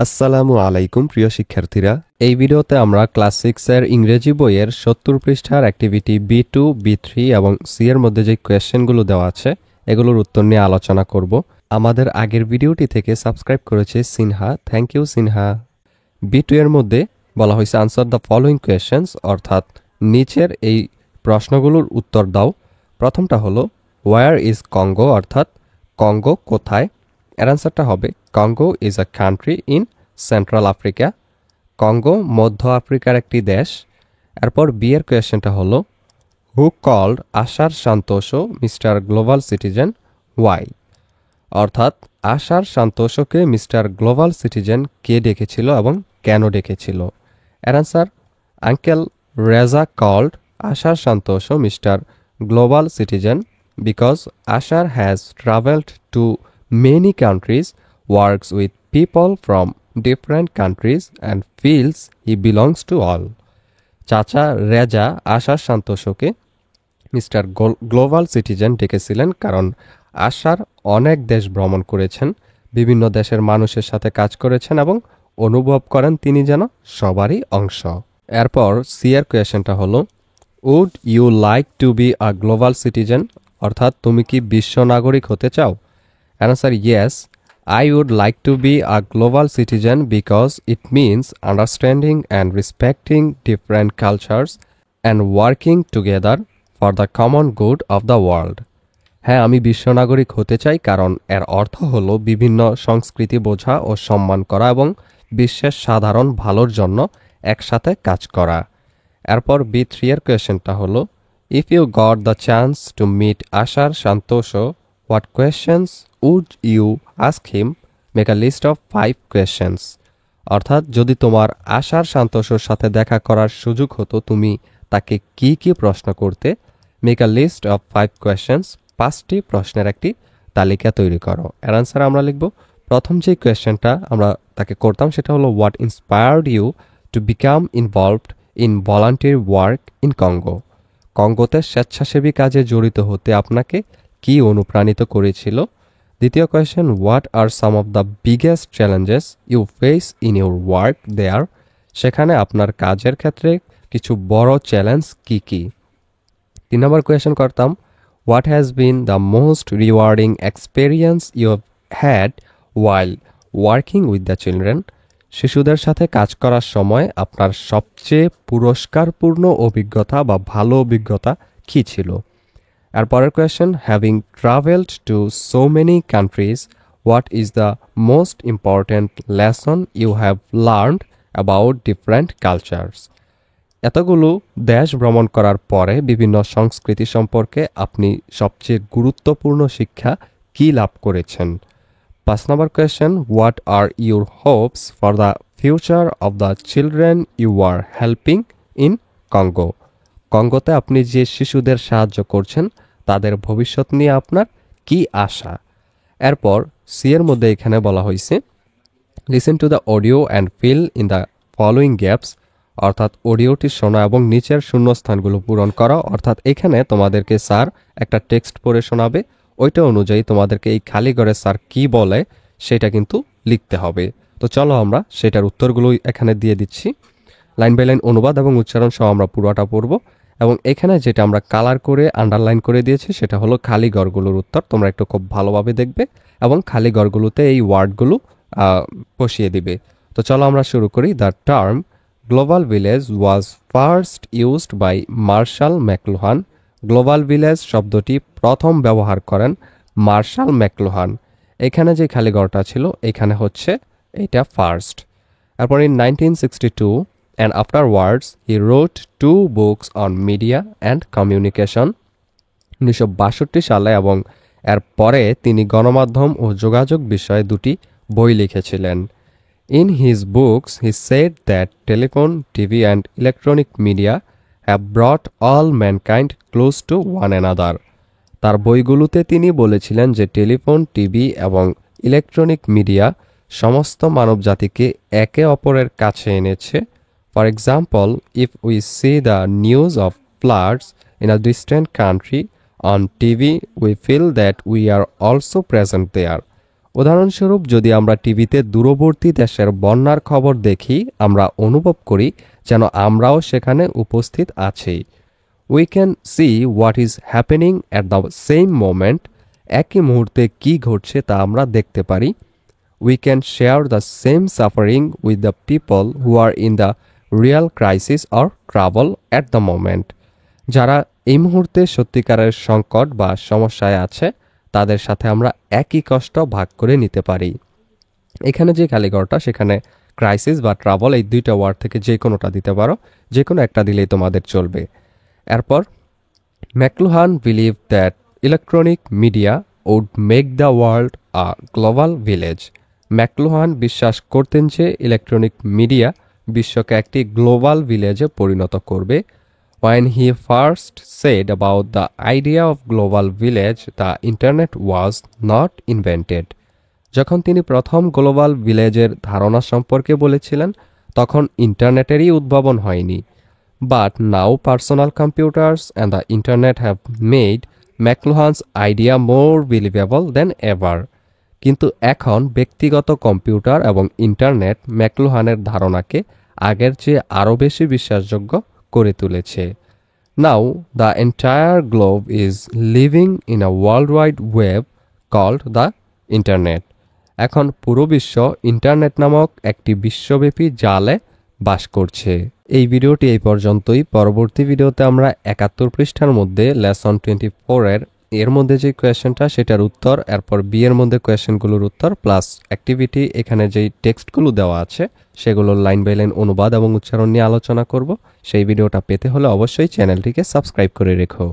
আসসালামু আলাইকুম প্রিয় শিক্ষার্থীরা, এই ভিডিওতে আমরা ক্লাস 6 এর ইংরেজি বইয়ের 70 পৃষ্ঠার অ্যাক্টিভিটি B2, B3 এবং সি এর মধ্যে যে কোয়েশ্চেনগুলো দেওয়া আছে এগুলোর উত্তর নিয়ে আলোচনা করব। আমাদের আগের ভিডিওটি থেকে সাবস্ক্রাইব করেছে Sinha, thank you Sinha. B2 এর মধ্যে বলা হয়েছে আনসার দ্য ফলোইং কোয়েশ্চেন্স, অর্থাৎ নিচের এই প্রশ্নগুলোর উত্তর দাও। প্রথমটা হলো ওয়ার ইজ কঙ্গো, অর্থাৎ কঙ্গো কোথায়। এর আনসারটা হবে Congo is a country in central Africa. Congo মধ্য আফ্রিকার একটি দেশ। এরপর বি এর কোয়েশ্চেনটা হলো who called Ashar Santoso mister global citizen Y, অর্থাৎ আশার সান্তোষকে মিস্টার গ্লোবাল সিটিজেন কে ডেকেছিল এবং কেন ডেকেছিল। এর answer uncle Reza called Ashar Santoso mister global citizen because Ashar has traveled to many countries, works with people from different countries and feels he belongs to all. চাচা রেজা আশার সান্তোষকে mister global citizen ডেকেছিলেন কারণ আশার অনেক দেশ ভ্রমণ করেছেন, বিভিন্ন দেশের মানুষের সাথে কাজ করেছেন এবং অনুভব করেন তিনি যেন সবারই অংশ। এরপর সি এর কোয়েশ্চেনটা হলো would you like to be a global citizen, অর্থাৎ তুমি কি বিশ্ব নাগরিক হতে চাও। Answer yes, I would like to be a global citizen because it means understanding and respecting different cultures and working together for the common good of the world. হ্যাঁ, আমি বিশ্ব নাগরিক হতে চাই কারণ এর অর্থ হলো বিভিন্ন সংস্কৃতি বোঝা ও সম্মান করা এবং বিশ্বের সাধারণ ভালোর জন্য একসাথে কাজ করা। এরপর B3 এর কোয়েশ্চেনটা হলো if you got the chance to meet Ashar Santoso what questions would you ask him, make a list of 5 questions, অর্থাৎ যদি তোমার আশার সান্তোষোর সাথে দেখা করার সুযোগ হতো তুমি তাকে কি কি প্রশ্ন করতে। Make a list of 5 questions, 5টি প্রশ্নের একটি তালিকা তৈরি করো। এর আনসার আমরা লিখব প্রথম যে কোয়েশ্চেনটা আমরা তাকে করতাম সেটা হলো what inspired you to become involved in volunteer work in Congo, কঙ্গোতে স্বেচ্ছাসেবী কাজে জড়িত হতে আপনাকে কি অনুপ্রাণিত করেছিল। দ্বিতীয় question what are some of the biggest challenges you face in your work there, সেখানে আপনার কাজের ক্ষেত্রে কিছু বড় চ্যালেঞ্জ কি কি। 3 নম্বর কোয়েশ্চেন করতাম what has been the most rewarding experience you had while working with the children, শিশুদের সাথে কাজ করার সময় আপনার সবচেয়ে পুরস্কারপূর্ণ অভিজ্ঞতা বা ভালো অভিজ্ঞতা কী ছিল। আর পরের question having travelled to so many countries what is the most important lesson you have learned about different cultures, এতগুলো দেশ ভ্রমণ করার পরে বিভিন্ন সংস্কৃতি সম্পর্কে আপনি সবচেয়ে গুরুত্বপূর্ণ শিক্ষা কী লাভ করেছেন। 5 number question what are your hopes for the future of the children you are helping in Congo, কঙ্গোতে আপনি যে শিশুদের সাহায্য করছেন তাদের ভবিষ্যৎ নিয়ে আপনার কি আশা। এরপর সি এর মধ্যে এখানে বলা হয়েছে listen to the audio and fill in the following gaps, অর্থাৎ অডিওটি শোনা এবং নিচের শূন্যস্থানগুলো পূরণ করা। অর্থাৎ এখানে তোমাদেরকে স্যার একটা টেক্সট পড়ে শোনাবে, ওইটা অনুযায়ী তোমাদেরকে এই খালি ঘরে স্যার কি বলে সেটা কিন্তু লিখতে হবে। তো চলো আমরা সেটার উত্তরগুলো এখানে দিয়ে দিচ্ছি। লাইন বাই লাইন অনুবাদ এবং উচ্চারণ সহ আমরা পুরোটা পড়ব এবং এখানে যেটা আমরা কালার করে আন্ডারলাইন করে দিয়েছি সেটা হলো খালি ঘরগুলোর উত্তর। তোমরা একটু খুব ভালোভাবে দেখবে এবং খালি ঘরগুলোতে এই ওয়ার্ডগুলো বসিয়ে দিবে। তো চলো আমরা শুরু করি। The term global village was first used by Marshall McLuhan, global village শব্দটি প্রথম ব্যবহার করেন মার্শাল ম্যাকলুহান। এখানে যে খালি ঘরটা ছিল এখানে হচ্ছে এটা ফার্স্ট। তারপর in 1962 and afterwards he wrote 2 books on media and communication, 1962 সালে এবং এর পরে তিনি গণমাধ্যম ও যোগাযোগ বিষয়ে 2টি বই লিখেছিলেন। In his books he said that telephone, TV and electronic media have brought all mankind close to one another, তার বইগুলোতে তিনি বলেছিলেন যে টেলিফোন, টিভি এবং ইলেকট্রনিক মিডিয়া সমস্ত মানবজাতিকে একে অপরের কাছে এনেছে। For example, if we see the news of floods in a distant country on TV we feel that we are also present there, উদাহরণস্বরূপ যদি আমরা টিভিতে দূরবর্তী দেশের বন্যার খবর দেখি আমরা অনুভব করি যেন আমরাও সেখানে উপস্থিত আছি। We can see what is happening at the same moment. একই মুহূর্তে কী ঘটছে তা আমরা দেখতে পারি। We can share the same suffering with the people who are in the real crisis or trouble at the moment. যারা এই মুহূর্তে সত্যিকারের সংকট বা সমস্যায় আছে তাদের সাথে আমরা একই কষ্ট ভাগ করে নিতে পারি। এখানে যে কালিগরটা সেখানে ক্রাইসিস বা ট্রাবল এই দুইটা ওয়ার্ড থেকে যে কোনোটা দিতে পারো, যে কোনো একটা দিলেই তোমাদের চলবে। এরপর McLuhan believe that electronic media would make the world a global village. McLuhan বিশ্বাস করতেন যে ইলেকট্রনিক মিডিয়া বিশ্বকে একটি গ্লোবাল ভিলেজে পরিণত করবে। When he first said about the idea of global village, the internet was not invented. যখন তিনি প্রথম গ্লোবাল ভিলেজের ধারণা সম্পর্কে বলেছিলেন তখন ইন্টারনেটেরই উদ্ভাবন হয়নি। But now personal computers and the internet have made McLuhan's idea more believable than ever. কিন্তু এখন ব্যক্তিগত কম্পিউটার এবং ইন্টারনেট ম্যাকলুহানের ধারণাকে আগের চেয়ে আরও বেশি বিশ্বাসযোগ্য করে তুলেছে। Now the entire globe is living in a worldwide web called the internet. এখন পুরো বিশ্ব ইন্টারনেট নামক একটি বিশ্বব্যাপী জালে বাস করছে। এই ভিডিওটি এই পর্যন্তই। পরবর্তী ভিডিওতে আমরা 71 পৃষ্ঠার মধ্যে লেসন 24 এর মধ্যে যে কোয়েশ্চেনটা সেটার উত্তর, এরপর বি এর মধ্যে কোয়েশ্চেনগুলোর উত্তর প্লাস অ্যাক্টিভিটি, এখানে যেই টেক্সটগুলো দেওয়া আছে সেগুলোর লাইন বাই লাইন অনুবাদ এবং উচ্চারণ নিয়ে আলোচনা করব। সেই ভিডিওটা পেতে হলে অবশ্যই চ্যানেলটিকে সাবস্ক্রাইব করে রেখো।